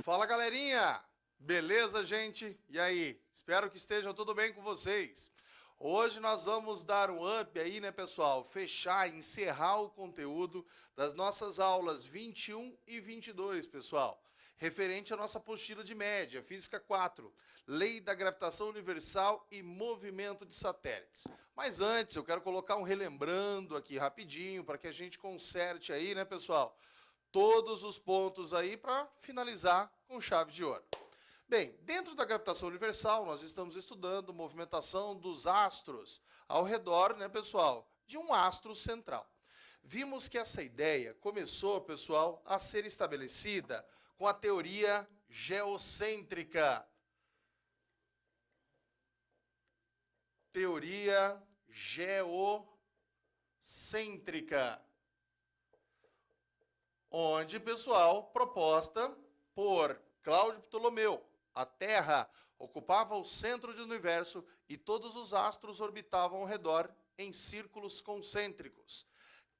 Fala, galerinha! Beleza, gente? E aí? Espero que esteja tudo bem com vocês. Hoje nós vamos dar um up aí, né, pessoal? Fechar, encerrar o conteúdo das nossas aulas 21 e 22, pessoal. Referente à nossa apostila de média, Física 4, Lei da Gravitação Universal e Movimento de Satélites. Mas antes, eu quero colocar um relembrando aqui rapidinho, para que a gente conserte aí, né, pessoal? Todos os pontos aí para finalizar com chave de ouro. Bem, dentro da gravitação universal, nós estamos estudando movimentação dos astros ao redor, né, pessoal, de um astro central. Vimos que essa ideia começou, pessoal, a ser estabelecida com a teoria geocêntrica. Teoria geocêntrica. Onde, pessoal, proposta por Cláudio Ptolomeu. A Terra ocupava o centro do universo e todos os astros orbitavam ao redor em círculos concêntricos.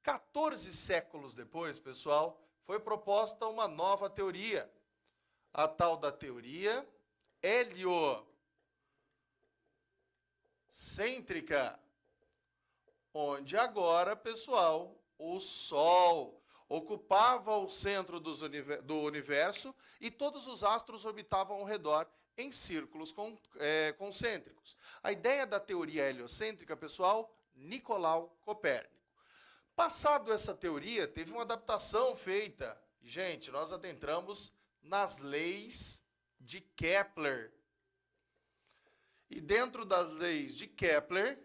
14 séculos depois, pessoal, foi proposta uma nova teoria, a tal da teoria heliocêntrica, onde agora, pessoal, o Sol ocupava o centro do universo e todos os astros orbitavam ao redor em círculos concêntricos. A ideia da teoria heliocêntrica, pessoal, Nicolau Copérnico. Passado essa teoria, teve uma adaptação feita. Gente, nós adentramos nas leis de Kepler. E dentro das leis de Kepler,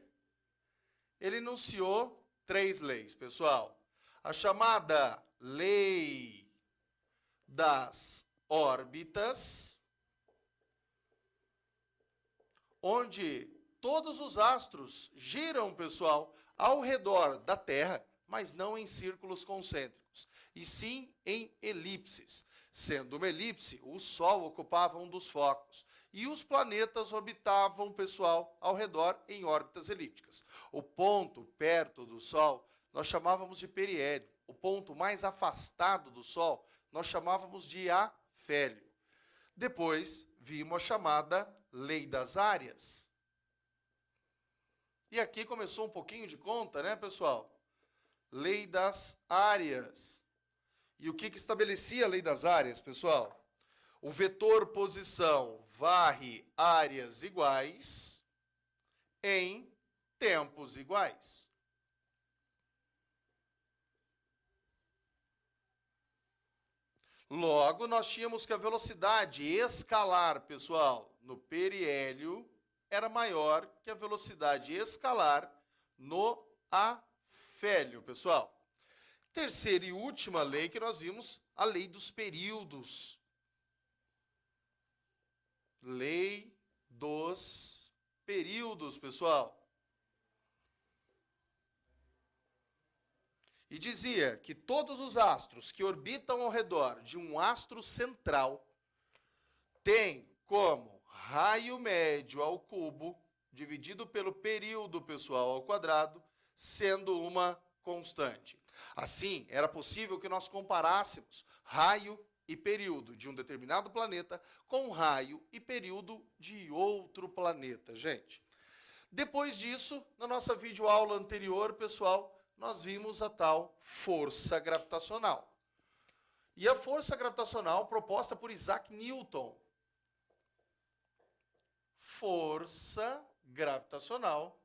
ele enunciou 3 leis, pessoal. A chamada lei das órbitas, onde todos os astros giram, pessoal, ao redor da Terra, mas não em círculos concêntricos, e sim em elipses. Sendo uma elipse, o Sol ocupava um dos focos, e os planetas orbitavam, pessoal, ao redor em órbitas elípticas. O ponto perto do Sol nós chamávamos de periélio. O ponto mais afastado do Sol, nós chamávamos de afélio. Depois, vimos a chamada lei das áreas. E aqui começou um pouquinho de conta, né, pessoal? Lei das áreas. E o que estabelecia a lei das áreas, pessoal? O vetor posição varre áreas iguais em tempos iguais. Logo, nós tínhamos que a velocidade escalar, pessoal, no periélio era maior que a velocidade escalar no afélio, pessoal. Terceira e última lei que nós vimos, a lei dos períodos. Lei dos períodos, pessoal. E dizia que todos os astros que orbitam ao redor de um astro central têm como raio médio ao cubo, dividido pelo período, pessoal, ao quadrado, sendo uma constante. Assim, era possível que nós comparássemos raio e período de um determinado planeta com raio e período de outro planeta, gente. Depois disso, na nossa videoaula anterior, pessoal, nós vimos a tal força gravitacional. E a força gravitacional proposta por Isaac Newton. Força gravitacional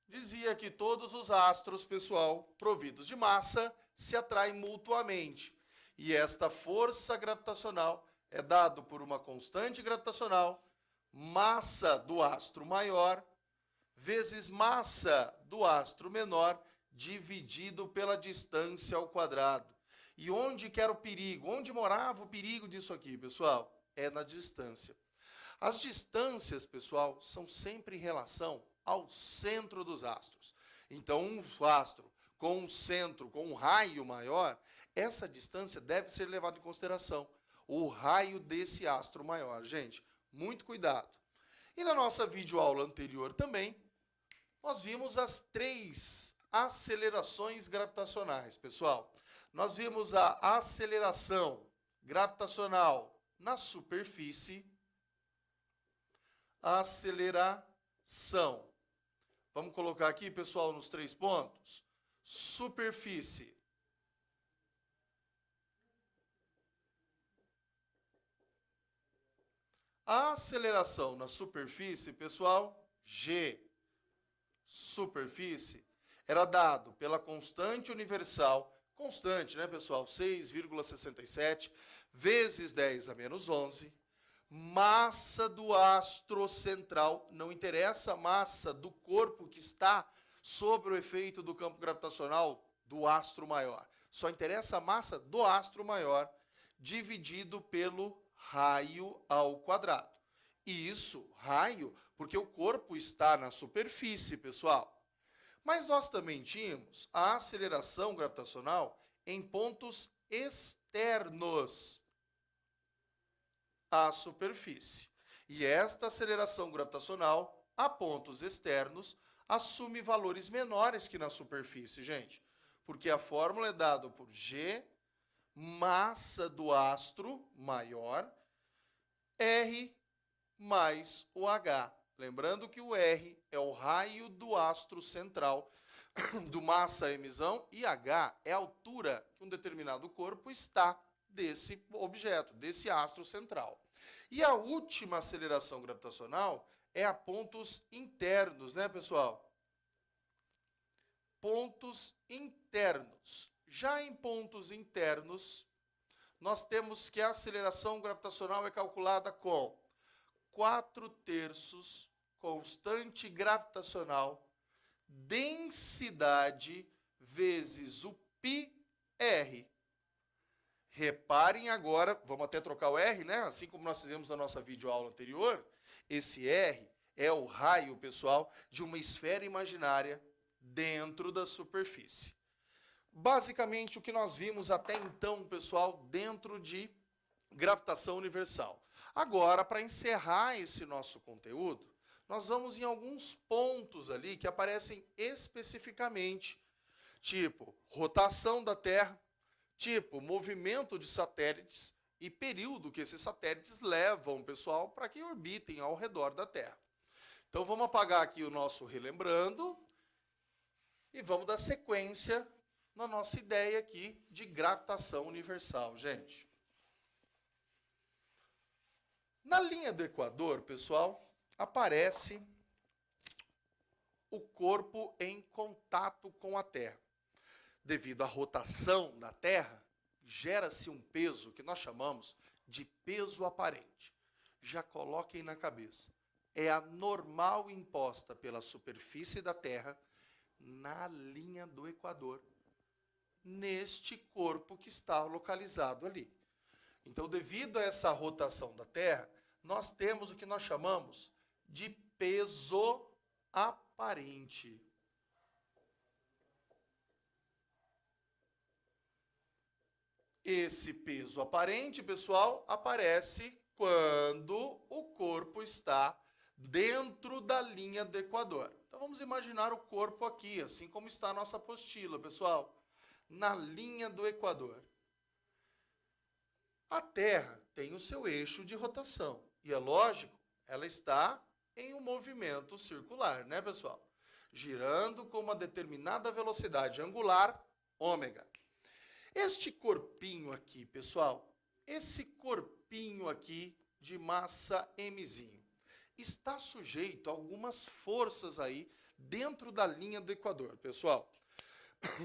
dizia que todos os astros, pessoal, providos de massa, se atraem mutuamente. E esta força gravitacional é dada por uma constante gravitacional, massa do astro maior, vezes massa do astro menor, dividido pela distância ao quadrado. E onde que era o perigo? Onde morava o perigo disso aqui, pessoal? É na distância. As distâncias, pessoal, são sempre em relação ao centro dos astros. Então, um astro com um centro, com um raio maior, essa distância deve ser levada em consideração. O raio desse astro maior, gente, muito cuidado. E na nossa videoaula anterior também, nós vimos as 3 acelerações gravitacionais, pessoal. Nós vimos a aceleração gravitacional na superfície, aceleração. Vamos colocar aqui, pessoal, nos 3 pontos. Superfície. A aceleração na superfície, pessoal, G, superfície, era dado pela constante universal, constante, né, pessoal? 6,67 vezes 10 a menos 11, massa do astro central, não interessa a massa do corpo que está sob o efeito do campo gravitacional do astro maior. Só interessa a massa do astro maior dividido pelo raio ao quadrado. E isso, raio, porque o corpo está na superfície, pessoal. Mas nós também tínhamos a aceleração gravitacional em pontos externos à superfície. E esta aceleração gravitacional a pontos externos assume valores menores que na superfície, gente. Porque a fórmula é dada por G, massa do astro maior, R mais o H. Lembrando que o R é o raio do astro central, do massa emissão, e H é a altura que um determinado corpo está desse objeto, desse astro central. E a última aceleração gravitacional é a pontos internos, né, pessoal? Pontos internos. Já em pontos internos, nós temos que a aceleração gravitacional é calculada com 4/3 constante gravitacional, densidade vezes o πr. Reparem agora, vamos até trocar o R, né? Assim como nós fizemos na nossa videoaula anterior, esse R é o raio, pessoal, de uma esfera imaginária dentro da superfície. Basicamente, o que nós vimos até então, pessoal, dentro de gravitação universal. Agora, para encerrar esse nosso conteúdo, nós vamos em alguns pontos ali que aparecem especificamente, tipo rotação da Terra, tipo movimento de satélites e período que esses satélites levam, pessoal, para que orbitem ao redor da Terra. Então, vamos apagar aqui o nosso relembrando e vamos dar sequência na nossa ideia aqui de gravitação universal, gente. Na linha do Equador, pessoal, aparece o corpo em contato com a Terra. Devido à rotação da Terra, gera-se um peso que nós chamamos de peso aparente. Já coloquem na cabeça. É a normal imposta pela superfície da Terra na linha do Equador, neste corpo que está localizado ali. Então, devido a essa rotação da Terra, nós temos o que nós chamamos de peso aparente. Esse peso aparente, pessoal, aparece quando o corpo está dentro da linha do Equador. Então, vamos imaginar o corpo aqui, assim como está a nossa apostila, pessoal, na linha do Equador. A Terra tem o seu eixo de rotação. E é lógico, ela está em um movimento circular, né, pessoal? Girando com uma determinada velocidade angular, ômega. Este corpinho aqui, pessoal, esse corpinho aqui de massa mzinho, está sujeito a algumas forças aí dentro da linha do Equador, pessoal.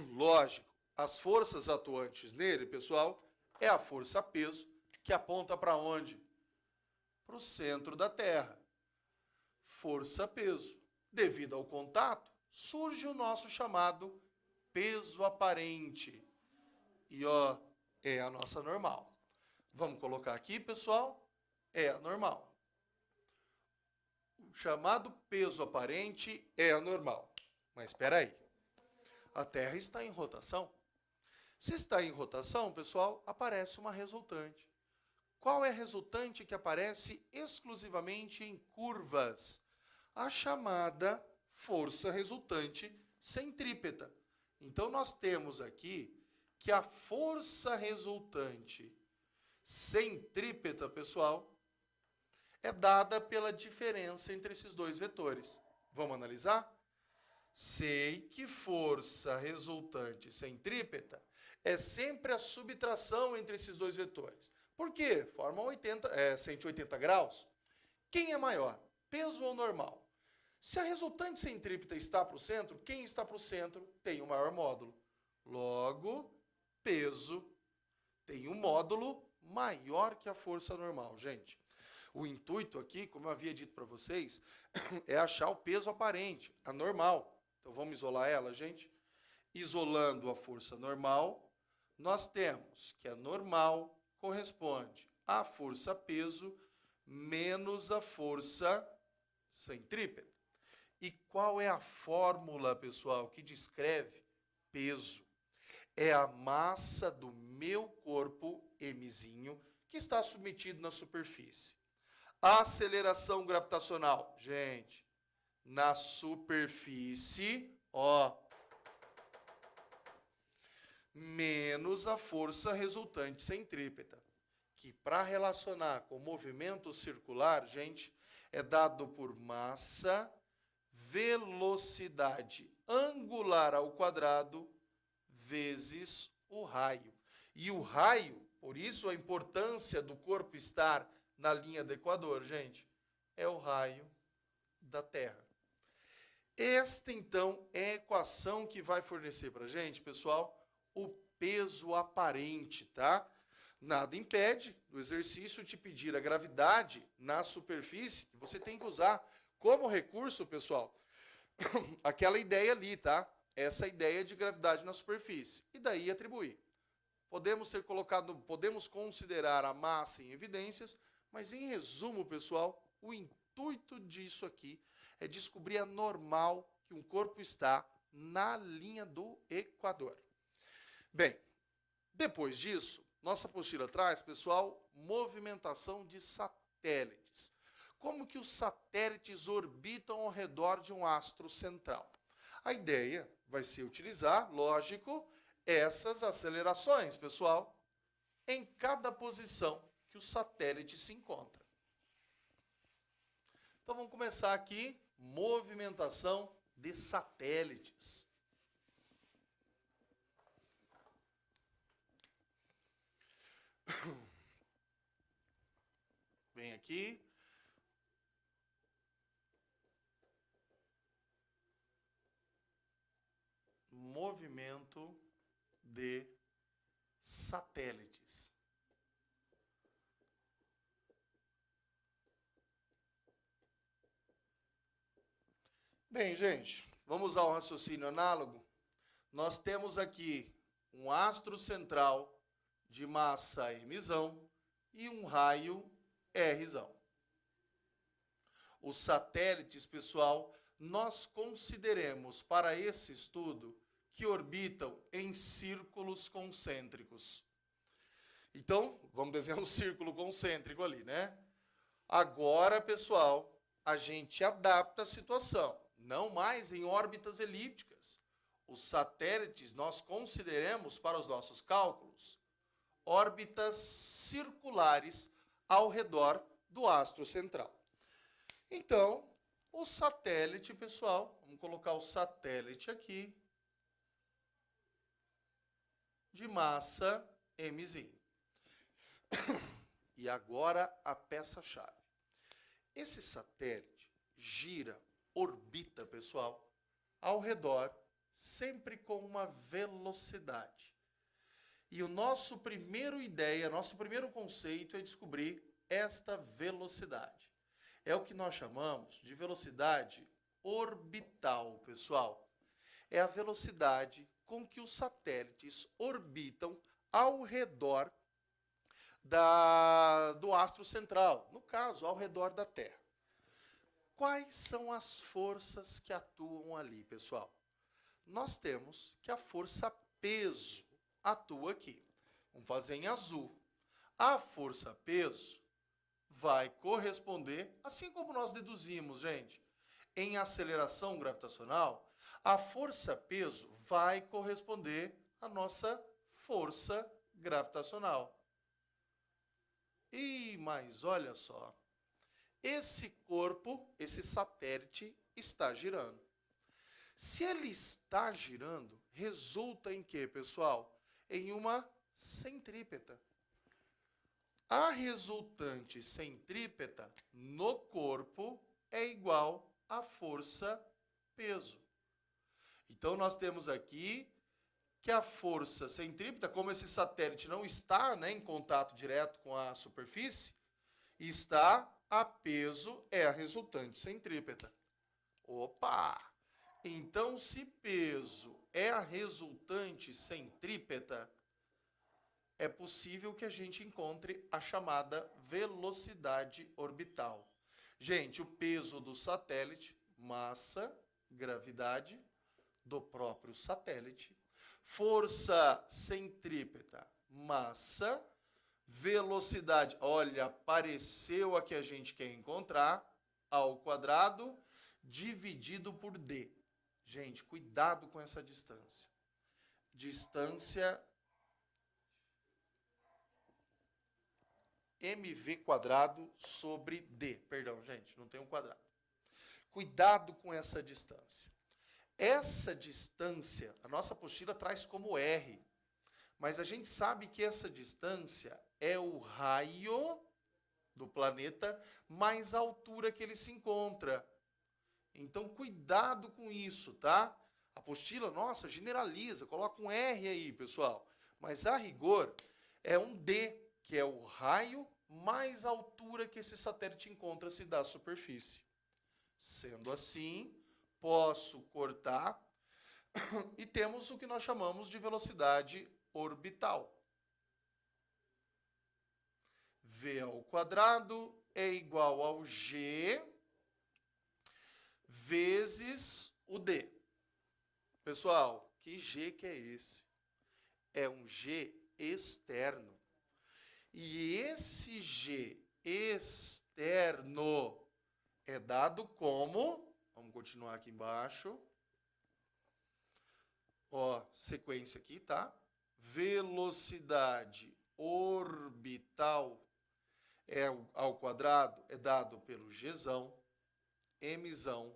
Lógico, as forças atuantes nele, pessoal, é a força-peso, que aponta para onde? Para o centro da Terra. Força-peso. Devido ao contato, surge o nosso chamado peso aparente. E, ó, é a nossa normal. Vamos colocar aqui, pessoal? É a normal. O chamado peso aparente é a normal. Mas espera aí. A Terra está em rotação. Se está em rotação, pessoal, aparece uma resultante. Qual é a resultante que aparece exclusivamente em curvas? A chamada força resultante centrípeta. Então, nós temos aqui que a força resultante centrípeta, pessoal, é dada pela diferença entre esses dois vetores. Vamos analisar? Sei que força resultante centrípeta é sempre a subtração entre esses dois vetores. Por quê? Formam 180 graus. Quem é maior? Peso ou normal? Se a resultante centrípeta está para o centro, quem está para o centro tem o maior módulo. Logo, peso tem um módulo maior que a força normal, gente. O intuito aqui, como eu havia dito para vocês, é achar o peso aparente, a normal. Então, vamos isolar ela, gente. Isolando a força normal, nós temos que a normal corresponde à força peso menos a força centrípeta. E qual é a fórmula, pessoal, que descreve peso? É a massa do meu corpo, Mzinho, que está submetido na superfície. A aceleração gravitacional, gente, na superfície, menos a força resultante centrípeta, que para relacionar com o movimento circular, gente, é dado por massa, velocidade angular ao quadrado, vezes o raio. E o raio, por isso a importância do corpo estar na linha do Equador, gente, é o raio da Terra. Esta, então, é a equação que vai fornecer para a gente, pessoal, o peso aparente, tá? Nada impede do exercício te pedir a gravidade na superfície, que você tem que usar como recurso, pessoal, aquela ideia ali, tá? Essa ideia de gravidade na superfície. E daí atribuir. Podemos considerar a massa em evidências, mas em resumo, pessoal, o intuito disso aqui é descobrir a normal que um corpo está na linha do Equador. Bem, depois disso, nossa apostila traz, pessoal, movimentação de satélites. Como que os satélites orbitam ao redor de um astro central? A ideia vai ser utilizar, lógico, essas acelerações, pessoal, em cada posição que o satélite se encontra. Então, vamos começar aqui, movimentação de satélites. Vem aqui. Movimento de satélites. Bem, gente, vamos usar o raciocínio análogo. Nós temos aqui um astro central de massa mzão e um raio rzão. Os satélites, pessoal, nós consideremos para esse estudo que orbitam em círculos concêntricos. Então, vamos desenhar um círculo concêntrico ali, né? Agora, pessoal, a gente adapta a situação, não mais em órbitas elípticas. Os satélites nós consideremos para os nossos cálculos órbitas circulares ao redor do astro central. Então, o satélite, pessoal, vamos colocar o satélite aqui, de massa mzinho. E agora a peça-chave. Esse satélite gira, orbita, pessoal, ao redor, sempre com uma velocidade. E o nosso primeiro conceito é descobrir esta velocidade. É o que nós chamamos de velocidade orbital, pessoal. É a velocidade com que os satélites orbitam ao redor do astro central, no caso, ao redor da Terra. Quais são as forças que atuam ali, pessoal? Nós temos que a força peso atua aqui. Vamos fazer em azul. A força peso vai corresponder, assim como nós deduzimos, gente, em aceleração gravitacional, A força-peso vai corresponder à nossa força gravitacional. Mas olha só, esse corpo, esse satélite, está girando. Se ele está girando, resulta em quê, pessoal? Em uma centrípeta. A resultante centrípeta no corpo é igual à força-peso. Então, nós temos aqui que a força centrípeta, como esse satélite não está, né, em contato direto com a superfície, está a peso é a resultante centrípeta. Opa! Então, se peso é a resultante centrípeta, é possível que a gente encontre a chamada velocidade orbital. Gente, o peso do satélite, massa, gravidade do próprio satélite, força centrípeta, massa, velocidade. Olha, apareceu a que a gente quer encontrar, ao quadrado, dividido por d. Gente, cuidado com essa distância. Distância mv quadrado sobre d. Perdão, gente, não tem um quadrado. Cuidado com essa distância. Essa distância, a nossa apostila traz como r, mas a gente sabe que essa distância é o raio do planeta mais a altura que ele se encontra. Então, cuidado com isso, tá? A apostila, nossa, generaliza, coloca um R aí, pessoal. Mas, a rigor, é um D, que é o raio mais a altura que esse satélite encontra-se da superfície. Sendo assim, posso cortar e temos o que nós chamamos de velocidade orbital. V ao quadrado é igual ao G vezes o D. Pessoal, que G que é esse? É um G externo. E esse G externo é dado como, vamos continuar aqui embaixo, ó, sequência aqui, tá? Velocidade orbital ao quadrado é dado pelo Gzão, Mzão,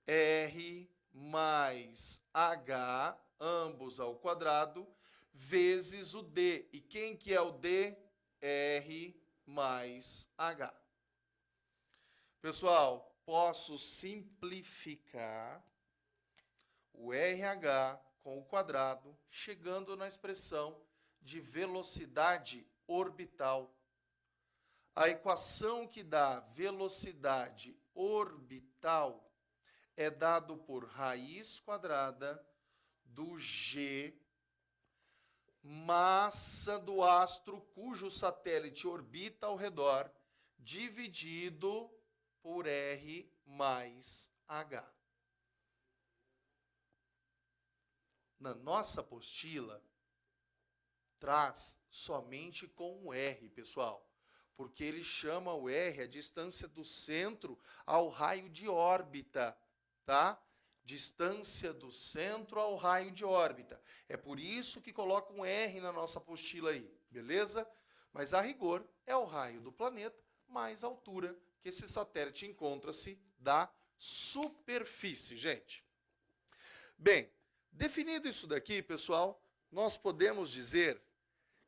R mais H, ambos ao quadrado, vezes o D. E quem que é o D? R mais H. Pessoal, posso simplificar o RH com o quadrado, chegando na expressão de velocidade orbital. A equação que dá velocidade orbital é dado por raiz quadrada do G, massa do astro cujo satélite orbita ao redor, dividido por R mais H. Na nossa apostila, traz somente com o R, pessoal, porque ele chama o R a distância do centro ao raio de órbita, tá? Distância do centro ao raio de órbita. É por isso que coloca um R na nossa apostila aí, beleza? Mas a rigor é o raio do planeta mais a altura que esse satélite encontra-se da superfície, gente. Bem, definido isso daqui, pessoal, nós podemos dizer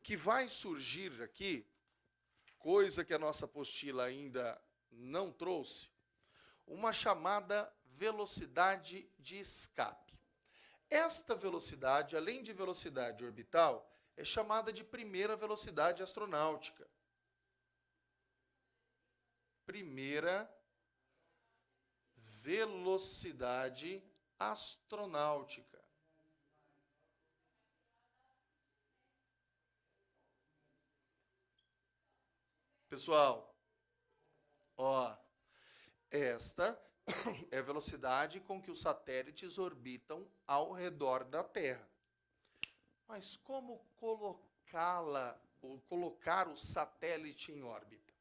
que vai surgir aqui, coisa que a nossa apostila ainda não trouxe, uma chamada velocidade de escape. Esta velocidade, além de velocidade orbital, é chamada de primeira velocidade astronáutica. Primeira velocidade astronáutica. Pessoal, ó, esta é a velocidade com que os satélites orbitam ao redor da Terra. Mas como colocá-la, ou colocar o satélite em órbita?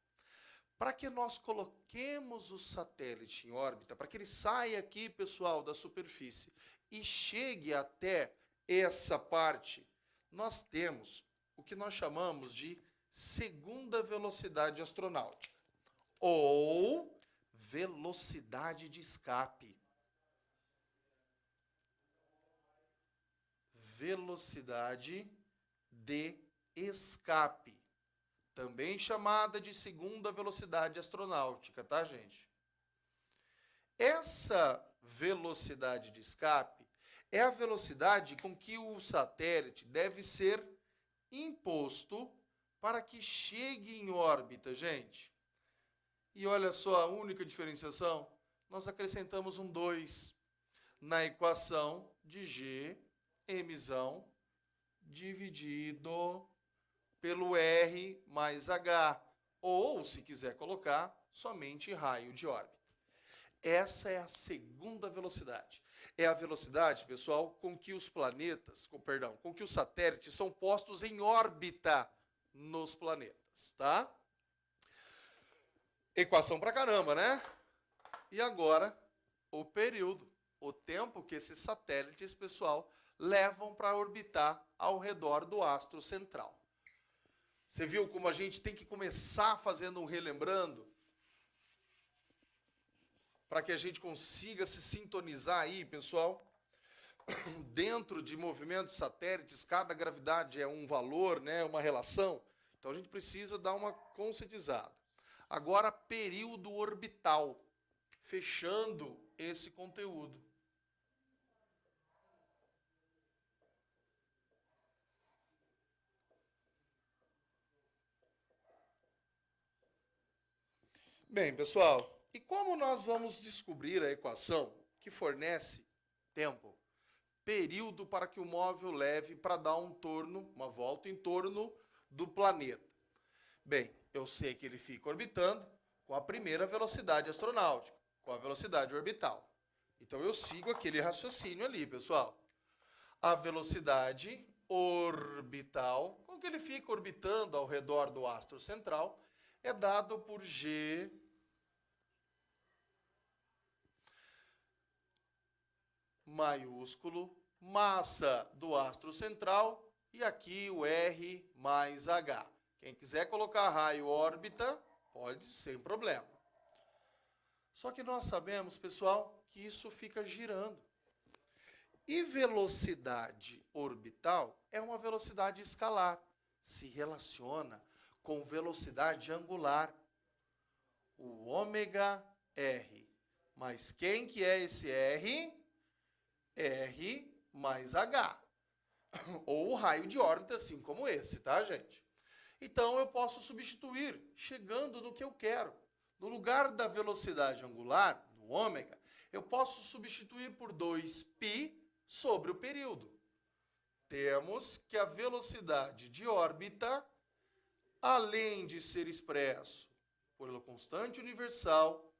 Para que nós coloquemos o satélite em órbita, para que ele saia aqui, pessoal, da superfície e chegue até essa parte, nós temos o que nós chamamos de segunda velocidade astronáutica, ou velocidade de escape. Velocidade de escape. Também chamada de segunda velocidade astronáutica, tá, gente? Essa velocidade de escape é a velocidade com que o satélite deve ser imposto para que chegue em órbita, gente. E olha só a única diferenciação, nós acrescentamos um 2 na equação de G, mzão, dividido pelo R mais H, ou, se quiser colocar, somente raio de órbita. Essa é a segunda velocidade. É a velocidade, pessoal, com que os planetas, com que os satélites são postos em órbita nos planetas, tá? Equação pra caramba, né? E agora, o período, o tempo que esses satélites, pessoal, levam para orbitar ao redor do astro central. Você viu como a gente tem que começar fazendo um relembrando? Para que a gente consiga se sintonizar aí, pessoal. Dentro de movimentos satélites, cada gravidade é um valor, né, uma relação. Então a gente precisa dar uma conscientizada. Agora, período orbital, fechando esse conteúdo. Bem, pessoal, e como nós vamos descobrir a equação que fornece tempo, período para que o móvel leve para dar uma volta em torno do planeta? Bem, eu sei que ele fica orbitando com a primeira velocidade astronáutica, com a velocidade orbital. Então eu sigo aquele raciocínio ali, pessoal. A velocidade orbital, com que ele fica orbitando ao redor do astro central, é dado por G maiúsculo, massa do astro central, e aqui o R mais H. Quem quiser colocar raio órbita, pode sem problema. Só que nós sabemos, pessoal, que isso fica girando. E velocidade orbital é uma velocidade escalar. Se relaciona com velocidade angular. O ômega R. Mas quem que é esse R? R mais H. Ou raio de órbita, assim como esse, tá, gente? Então, eu posso substituir, chegando no que eu quero. No lugar da velocidade angular, no ômega, eu posso substituir por 2π sobre o período. Temos que a velocidade de órbita, além de ser expresso pela constante universal,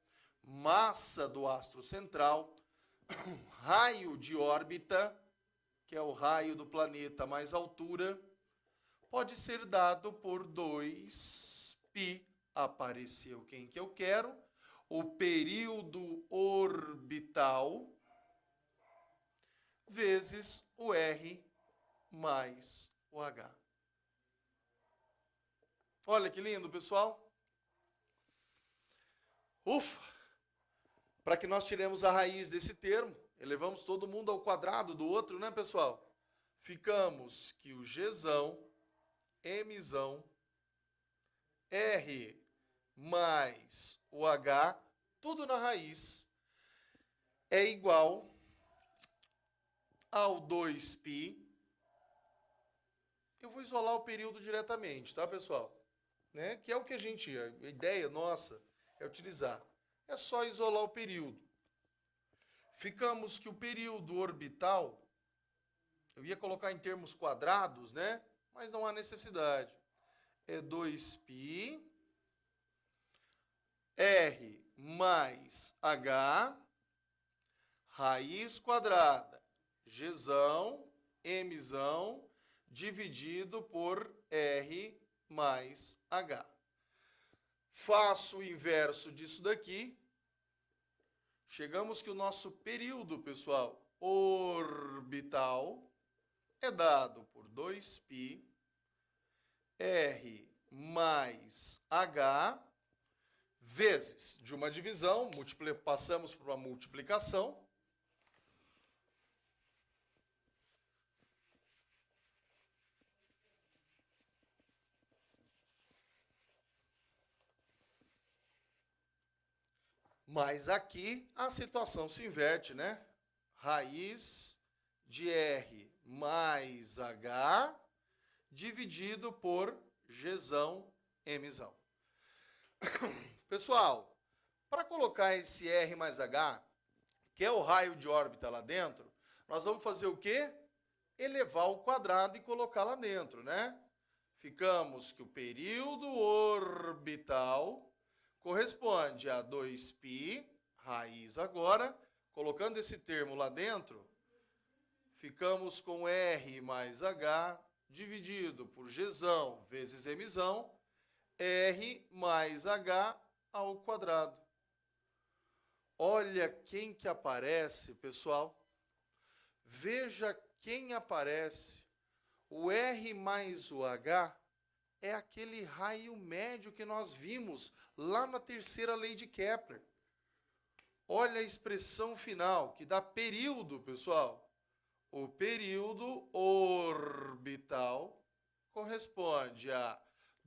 massa do astro central, raio de órbita, que é o raio do planeta mais altura, pode ser dado por 2π, apareceu quem que eu quero, o período orbital, vezes o R mais o H. Olha que lindo, pessoal. Ufa! Para que nós tiremos a raiz desse termo, elevamos todo mundo ao quadrado do outro, né, pessoal? Ficamos que o Gzão, Mzão, R mais o H, tudo na raiz, é igual ao 2π. Eu vou isolar o período diretamente, tá, pessoal? Né? Que é o que a ideia nossa é utilizar. É só isolar o período. Ficamos que o período orbital, eu ia colocar em termos quadrados, né? Mas não há necessidade. É 2π R mais H, raiz quadrada, Gzão, Mzão, dividido por R mais H. Faço o inverso disso daqui. Chegamos que o nosso período, pessoal, orbital é dado por 2π r mais h vezes de uma divisão, passamos por uma multiplicação. Mas aqui a situação se inverte, né? Raiz de r mais h dividido por gzão mzão. Pessoal, para colocar esse r mais h, que é o raio de órbita lá dentro, nós vamos fazer o quê? Elevar ao quadrado e colocar lá dentro, né? Ficamos que o período orbital corresponde a 2π, raiz agora, colocando esse termo lá dentro, ficamos com r mais h dividido por gzão vezes mzão, r mais h ao quadrado. Olha quem que aparece, pessoal. Veja quem aparece. O r mais o h é aquele raio médio que nós vimos lá na terceira lei de Kepler. Olha a expressão final, que dá período, pessoal. O período orbital corresponde a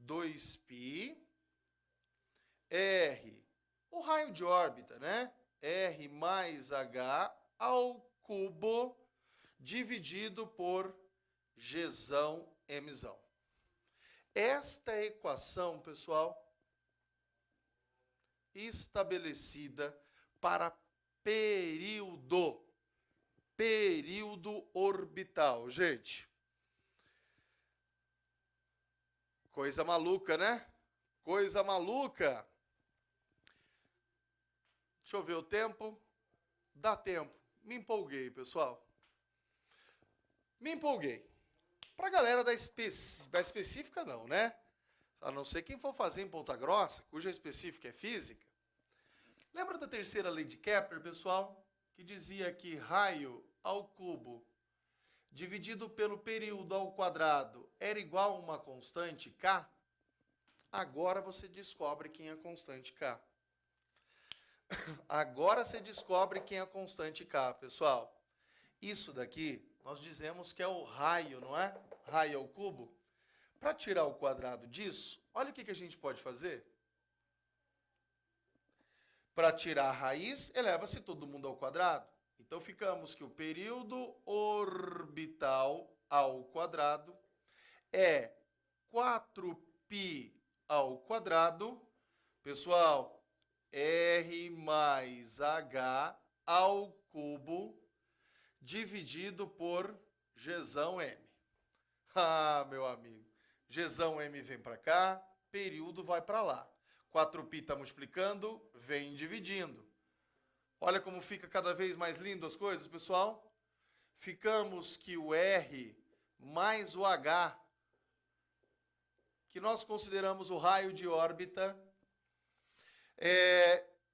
2π r, o raio de órbita, né? R mais h ao cubo dividido por gzão mzão. Esta equação, pessoal, estabelecida para período orbital, gente. Coisa maluca, né? Coisa maluca. Deixa eu ver o tempo. Dá tempo. Me empolguei, pessoal. Me empolguei. Para a galera da específica, não, né? A não ser quem for fazer em Ponta Grossa, cuja específica é física. Lembra da terceira lei de Kepler, pessoal? Que dizia que raio ao cubo dividido pelo período ao quadrado era igual a uma constante K? Agora você descobre quem é a constante K. Agora você descobre quem é a constante K, pessoal. Isso daqui, nós dizemos que é o raio, não é? Raio ao cubo. Para tirar o quadrado disso, olha o que a gente pode fazer. Para tirar a raiz, eleva-se todo mundo ao quadrado. Então, ficamos que o período orbital ao quadrado é 4π ao quadrado. Pessoal, r mais h ao cubo dividido por gzão m. Ah, meu amigo, gzão m vem para cá, período vai para lá. 4π está multiplicando, vem dividindo. Olha como fica cada vez mais lindo as coisas, pessoal. Ficamos que o R mais o H, que nós consideramos o raio de órbita,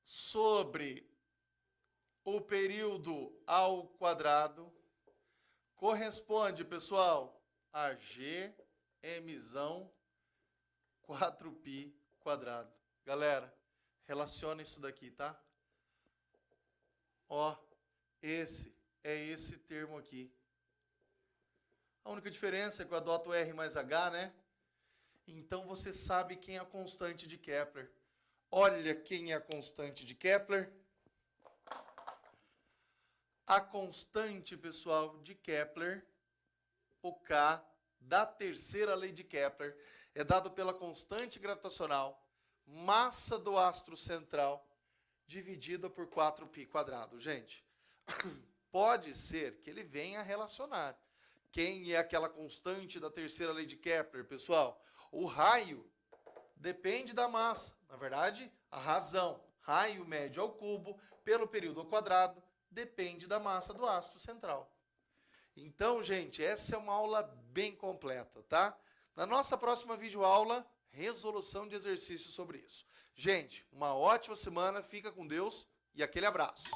sobre o período ao quadrado, corresponde, pessoal, a G mzão 4π quadrado. Galera, relaciona isso daqui, tá? Ó, esse termo aqui. A única diferença é que eu adoto R mais H, né? Então você sabe quem é a constante de Kepler. Olha quem é a constante de Kepler. A constante, pessoal, de Kepler, o K, da terceira lei de Kepler, é dado pela constante gravitacional, massa do astro central, dividida por 4π quadrado. Gente, pode ser que ele venha a relacionar. Quem é aquela constante da terceira lei de Kepler, pessoal? O raio depende da massa. Na verdade, a razão, raio médio ao cubo, pelo período ao quadrado, depende da massa do astro central. Então, gente, essa é uma aula bem completa, tá? Na nossa próxima videoaula, resolução de exercícios sobre isso. Gente, uma ótima semana, fica com Deus e aquele abraço.